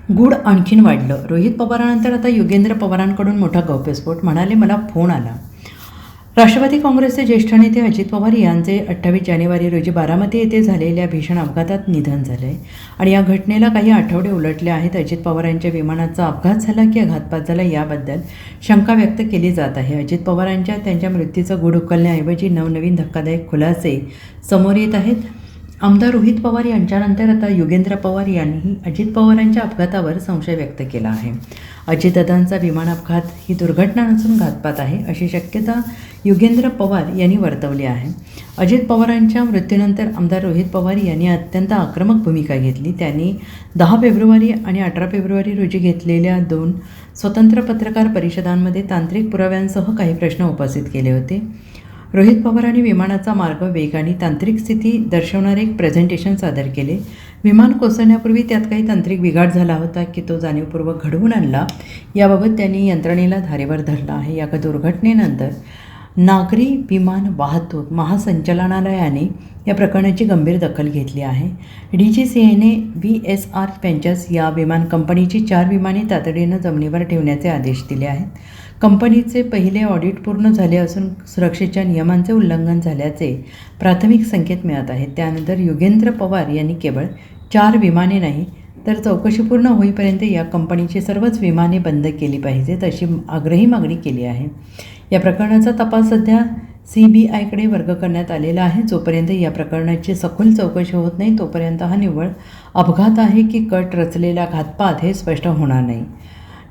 गूढ आणखीन वाढलं. रोहित पवारांनंतर आता योगेंद्र पवारांकडून मोठा गौप्यस्फोट. म्हणाले, मला फोन आला. राष्ट्रवादी काँग्रेसचे ज्येष्ठ नेते अजित पवार यांचे 28 जानेवारी रोजी बारामती येथे झालेल्या भीषण अपघातात निधन झाले आणि या घटनेला काही आठवडे उलटले आहेत. अजित पवार यांच्या विमानाचा अपघात झाला की घातपात झाला याबद्दल शंका व्यक्त केली जात आहे. अजित पवारांच्या त्यांच्या मृत्यूचं गूढ उकलण्याऐवजी नवनवीन धक्कादायक खुलासे समोर येत आहेत. आमदार रोहित पवार यांच्यानंतर आता योगेंद्र पवार यांनीही अजित पवारांच्या अपघातावर संशय व्यक्त केला आहे. अजितदादांचा विमान अपघात ही दुर्घटना नसून घातपात आहे अशी शक्यता योगेंद्र पवार यांनी वर्तवली आहे. अजित पवारांच्या मृत्यूनंतर आमदार रोहित पवार यांनी अत्यंत आक्रमक भूमिका घेतली. त्यांनी 10 फेब्रुवारी आणि 18 फेब्रुवारी रोजी घेतलेल्या 2 स्वतंत्र पत्रकार परिषदांमध्ये तांत्रिक पुराव्यांसह काही प्रश्न उपस्थित केले होते. रोहित पवारांनी विमानाचा मार्ग, वेग आणि तांत्रिक स्थिती दर्शवणारे एक प्रेझेंटेशन सादर केले. विमान कोसळण्यापूर्वी त्यात काही तांत्रिक बिघाड झाला होता की तो जाणीवपूर्वक घडवून आणला याबाबत त्यांनी यंत्रणेला धारेवर धरला आहे. या दुर्घटनेनंतर नागरी विमान वाहतूक महासंचालनालयाने या प्रकरणाची गंभीर दखल घेतली आहे. DGCAने VSR व्हेंचर्स या विमान कंपनीची 4 विमाने तातडीनं जमिनीवर ठेवण्याचे आदेश दिले आहेत. कंपनीचे पहिले ऑडिट पूर्ण झाले असून सुरक्षेच्या नियमांचे उल्लंघन झाल्याचे प्राथमिक संकेत मिळत आहेत. त्यानंतर योगेंद्र पवार यांनी केवळ 4 विमाने नाही तर चौकशी पूर्ण होईपर्यंत या कंपनीची सर्वच विमाने बंद केली पाहिजेत अशी आग्रही मागणी केली आहे. या प्रकरणाचा तपास सध्या CBIकडे वर्ग करण्यात आलेला आहे. जोपर्यंत या प्रकरणाची सखोल चौकशी होत नाही तोपर्यंत हा निव्वळ अपघात आहे की कट रचलेला घातपात हे स्पष्ट होणार नाही.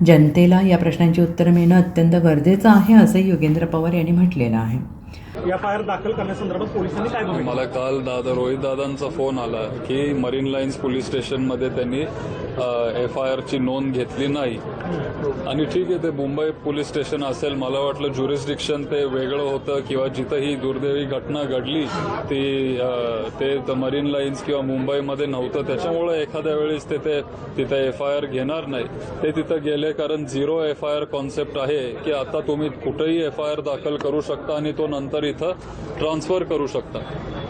जनतेला या प्रश्नांची उत्तरं मिळणं अत्यंत गरजेचं आहे असंही योगेंद्र पवार यांनी म्हटलेलं आहे. FIR दाखल करण्यासंदर्भात पोलिसांनी काय भूमिका? मला काल रोहित दादांचा फोन आला की मरीन लाईन्स पोलीस स्टेशनमध्ये त्यांनी FIR ची नोंद घेतली नाही. आणि ठीक आहे, ते मुंबई पोलीस स्टेशन असेल, मला वाटलं ज्युरिस्डिक्शन ते वेगळं होतं किंवा जिथं ही दुर्दैवी घटना घडली ते मरीन लाईन्स किंवा मुंबईमध्ये नव्हतं, त्याच्यामुळे एखाद्या वेळेस ते तिथं FIR घेणार नाही. ते तिथं गेले कारण 0 FIR कॉन्सेप्ट आहे की आता तुम्ही कुठेही FIR दाखल करू शकता आणि तो नंतर इथं ट्रान्सफर करू शकता.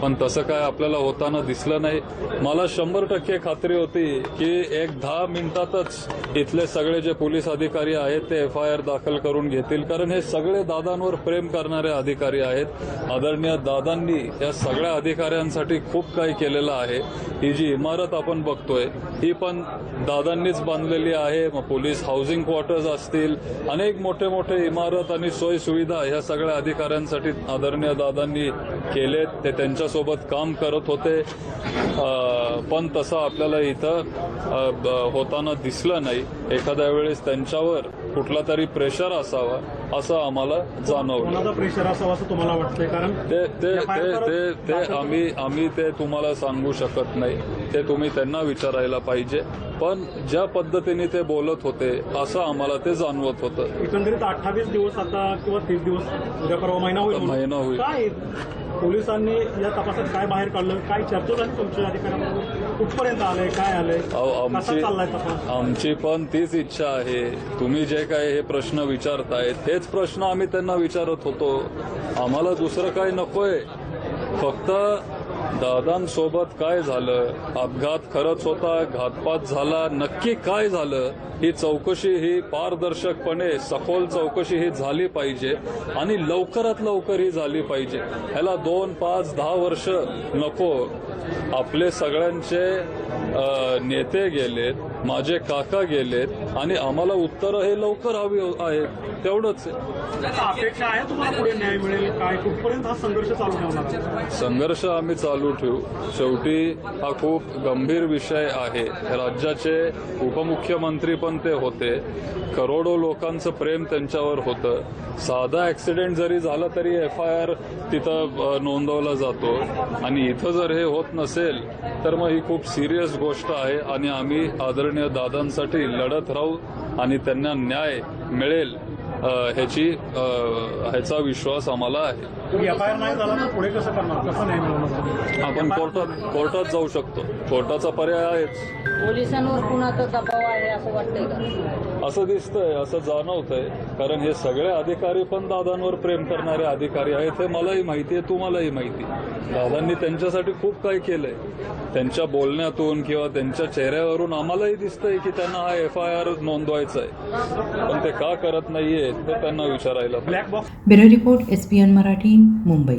पण तसं काय आपल्याला होताना दिसलं नाही. मला 100% खात्री होती की 10 मिनिटातच इथले सगळे जे पोलीस अधिकारी आहेत ते FIR दाखल करून घेतील, कारण हे सगळे दादांवर प्रेम करणारे अधिकारी आहेत. आदरणीय दादांनी या सगळ्या अधिकाऱ्यांसाठी खूप काही केलेलं आहे. ही जी इमारत आपण बघतोय ही पण दादांनीच बांधलेली आहे. मग पोलीस हाऊसिंग क्वार्टर्स असतील, अनेक मोठे मोठे इमारत आणि सोयी सुविधा ह्या सगळ्या अधिकाऱ्यांसाठी आदरणीय दादांनी केलेत. ते त्यांच्यासोबत काम करत होते, पण तसं आपल्याला इथं होताना दिसलं नाही. एखाद्या वेळेस त्यांच्यावर कुठला तरी प्रेशर असावा असं आम्हाला जाणवलं. प्रेशर असावं असं तुम्हाला वाटतंय? कारण ते आम्ही ते तुम्हाला सांगू शकत नाही. ते तुम्ही त्यांना विचारायला पाहिजे. पण ज्या पद्धतीने ते बोलत होते असं आम्हाला ते जाणवत होतं. एकंदरीत 28 दिवस आता किंवा 30 दिवस उद्या परवा महिना होईल. काय पोलिसांनी या तपासात काय बाहेर काढलं? काय चर्चा झाली तुमच्या अधिकाऱ्यांबरोबर? कुठपर्यंत आलंय? काय आलंय? कसा चाललाय तपास? आमची पण तीच इच्छा आहे. तुम्ही जे काय हे प्रश्न विचारतायत हेच प्रश्न आम्ही त्यांना विचारत होतो. आम्हाला दुसरं काय नकोय. फक्त दादांसोबत काय झालं, अपघात खरंच होता, घातपात झाला, नक्की काय झालं ही चौकशी ही पारदर्शकपणे सखोल चौकशी ही झाली पाहिजे आणि लवकरात लवकर ही झाली पाहिजे. ह्याला 2, 5, 10 वर्ष नको. आपले सगळ्यांचे नेते गेलेत, माझे काका गेलेत आणि आम्हाला उत्तरं हे लवकर हवी आहेत, तेवढंच आहे. अपेक्षा आहे तुम्हाला पुढे न्याय मिळेल काय? कुठपर्यंत हा संघर्ष चालू ठेवणार? संघर्ष आम्ही चालू ठेवू. शेवटी हा खूप गंभीर विषय आहे. राज्याचे उपमुख्यमंत्री पण ते होते. करोडो लोकांचं प्रेम त्यांच्यावर होतं. साधा ऍक्सिडेंट जरी झाला तरी FIR तिथं नोंदवला जातो आणि इथं जर हे होत नसेल तर मग ही खूप सिरियस गोष्ट आहे आणि आम्ही आदरणीय दादांसाठी लढत राहू आणि त्यांना न्याय मिळेल ह्याचा विश्वास आम्हाला आहे. FIR नाही झाला तर पुढे कसं करणार, कसं नाही मिळवणार? आपण कोर्टात जाऊ शकतो. कोर्टाचा पर्याय आहेच. पोलिसांवर कुणाचा दबाव आहे असं वाटतंय का? असं दिसतंय, असं जाणवतंय, कारण हे सगळे अधिकारी पण दादांवर प्रेम करणारे अधिकारी आहेत हे मलाही माहिती आहे, तुम्हालाही माहिती. दादांनी त्यांच्यासाठी खूप काही केलंय. त्यांच्या बोलण्यातून किंवा त्यांच्या चेहऱ्यावरून आम्हालाही दिसतंय की त्यांना हा FIR नोंदवायचा आहे, पण ते का करत नाहीये ते त्यांना विचारायला. Black box bureau report SPN Marathi, Mumbai.